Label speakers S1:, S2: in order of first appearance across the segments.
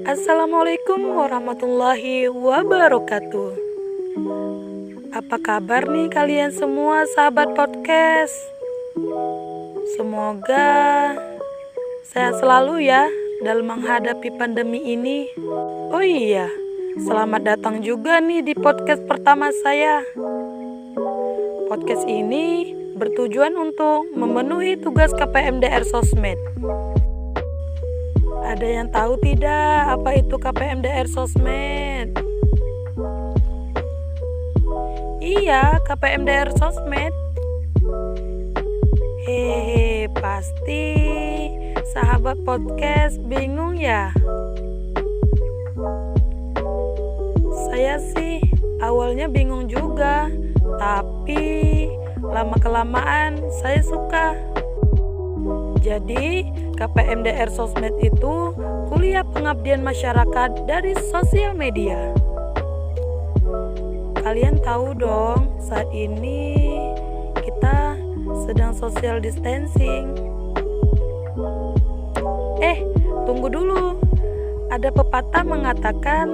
S1: Assalamualaikum warahmatullahi wabarakatuh. Apa kabar nih kalian semua sahabat podcast? Semoga sehat selalu ya dalam menghadapi pandemi ini. Oh iya, selamat datang juga nih di podcast pertama saya. Podcast ini bertujuan untuk memenuhi tugas KPMDR Sosmed. Ada yang tahu tidak apa itu KPMDR Sosmed? Iya, KPMDR Sosmed. Hehe, pasti sahabat podcast bingung ya? Saya sih awalnya bingung juga, tapi lama-kelamaan saya suka. Jadi, KPMDR Sosmed itu kuliah pengabdian masyarakat dari sosial media. Kalian tahu dong, saat ini kita sedang social distancing. Tunggu dulu. Ada pepatah mengatakan,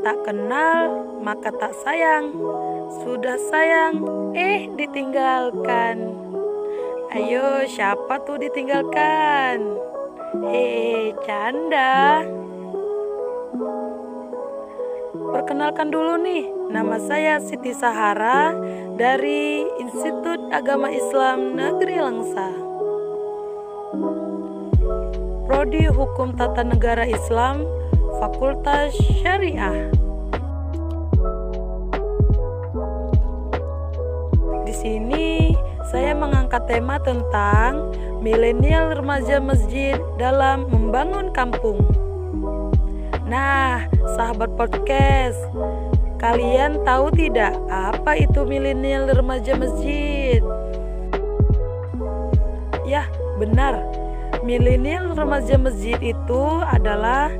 S1: tak kenal maka tak sayang. Sudah sayang, ditinggalkan. Ayo, siapa tuh ditinggalkan? Canda. Perkenalkan dulu nih, nama saya Siti Sahara dari Institut Agama Islam Negeri Langsa. Prodi Hukum Tata Negara Islam, Fakultas Syariah. Di sini saya mengangkat tema tentang milenial remaja masjid dalam membangun kampung. Nah, sahabat podcast, kalian tahu tidak apa itu milenial remaja masjid? Ya, benar. Milenial remaja masjid itu adalah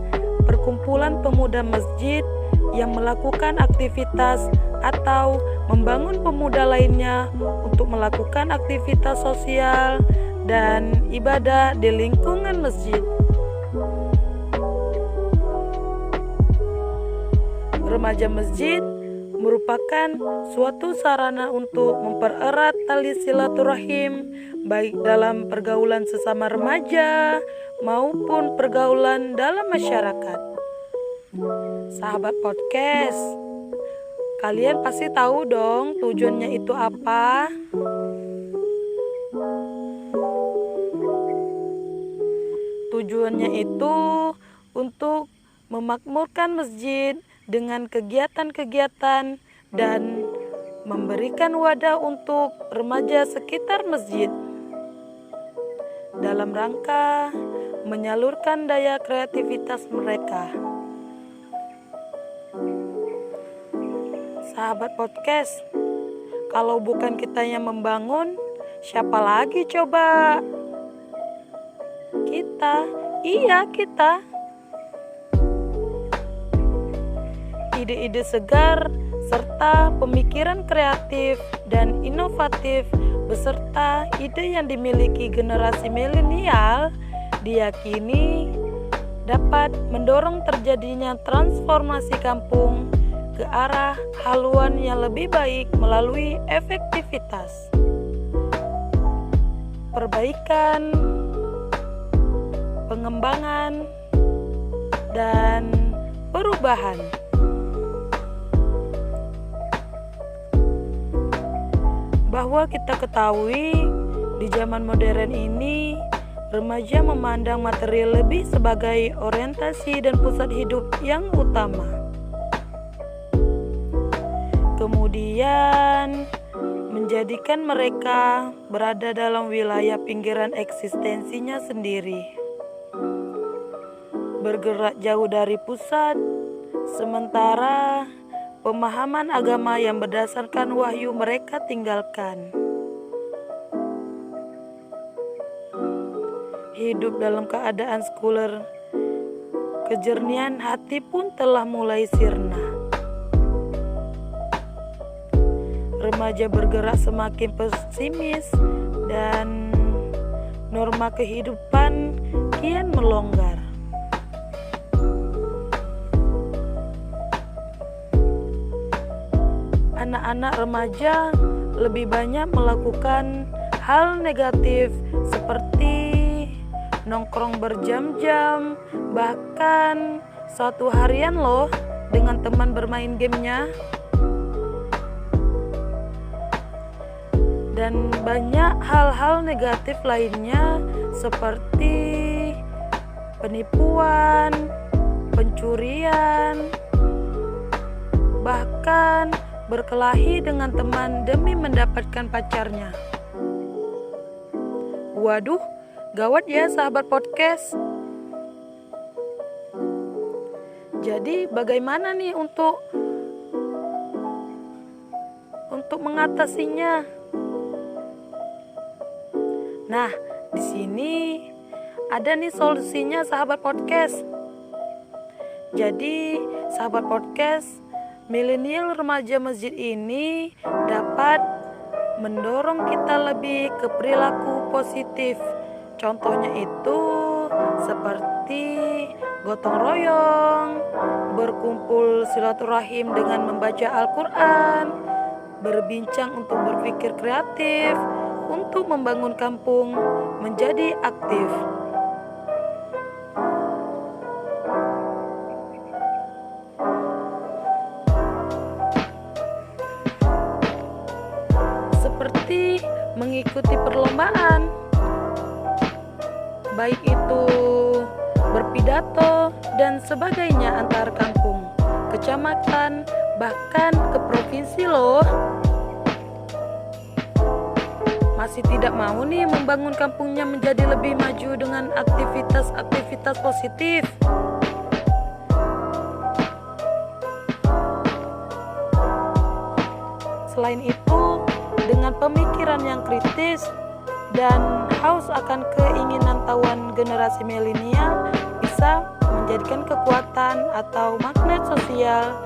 S1: perkumpulan pemuda masjid yang melakukan aktivitas atau membangun pemuda lainnya untuk melakukan aktivitas sosial dan ibadah di lingkungan masjid. Remaja masjid merupakan suatu sarana untuk mempererat tali silaturahim baik dalam pergaulan sesama remaja maupun pergaulan dalam masyarakat. Sahabat podcast, kalian pasti tahu dong tujuannya itu apa? Tujuannya itu untuk memakmurkan masjid dengan kegiatan-kegiatan dan memberikan wadah untuk remaja sekitar masjid dalam rangka menyalurkan daya kreativitas mereka. Sahabat podcast, kalau bukan kita yang membangun, siapa lagi coba? Kita. Ide-ide segar serta pemikiran kreatif dan inovatif beserta ide yang dimiliki generasi milenial diyakini dapat mendorong terjadinya transformasi kampung ke arah haluan yang lebih baik melalui efektivitas, perbaikan, pengembangan, dan perubahan. Bahwa kita ketahui di zaman modern ini remaja memandang materi lebih sebagai orientasi dan pusat hidup yang utama. Kemudian menjadikan mereka berada dalam wilayah pinggiran eksistensinya sendiri, bergerak jauh dari pusat, sementara pemahaman agama yang berdasarkan wahyu mereka tinggalkan. Hidup dalam keadaan sekuler, kejernihan hati pun telah mulai sirna. Remaja bergerak semakin pesimis dan norma kehidupan kian melonggar. anak-anak remaja lebih banyak melakukan hal negatif seperti nongkrong berjam-jam, bahkan satu harian loh dengan teman bermain gamenya. Dan banyak hal-hal negatif lainnya seperti penipuan, pencurian, bahkan berkelahi dengan teman demi mendapatkan pacarnya. Waduh, gawat ya sahabat podcast. Jadi bagaimana nih untuk mengatasinya? Nah, di sini ada nih solusinya sahabat podcast. Jadi, sahabat podcast, milenial remaja masjid ini dapat mendorong kita lebih ke perilaku positif. Contohnya itu seperti gotong royong, berkumpul silaturahim dengan membaca Al-Quran, berbincang untuk berpikir kreatif, untuk membangun kampung menjadi aktif. Seperti mengikuti perlombaan, baik itu berpidato dan sebagainya antar kampung, kecamatan, bahkan ke provinsi loh. Masih tidak mau nih membangun kampungnya menjadi lebih maju dengan aktivitas-aktivitas positif. Selain itu, dengan pemikiran yang kritis dan haus akan keinginan tahuan generasi milenial bisa menjadikan kekuatan atau magnet sosial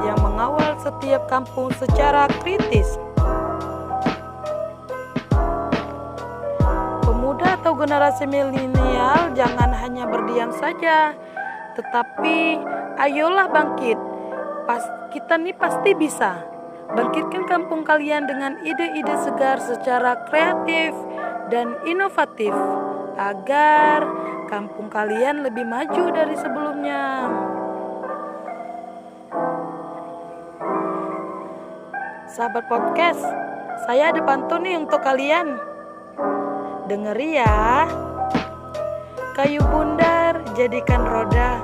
S1: yang mengawal setiap kampung secara kritis. Pemuda atau generasi milenial jangan hanya berdiam saja, tetapi ayolah bangkit. Kita nih pasti bisa. Bangkitkan kampung kalian dengan ide-ide segar secara kreatif dan inovatif agar kampung kalian lebih maju dari sebelumnya. Sahabat podcast, saya ada pantun nih untuk kalian. Dengeri ya. Kayu bundar jadikan roda,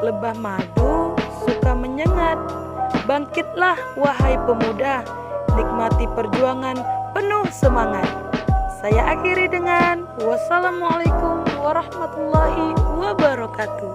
S1: lebah madu suka menyengat. Bangkitlah wahai pemuda, nikmati perjuangan penuh semangat. Saya akhiri dengan wassalamualaikum warahmatullahi wabarakatuh.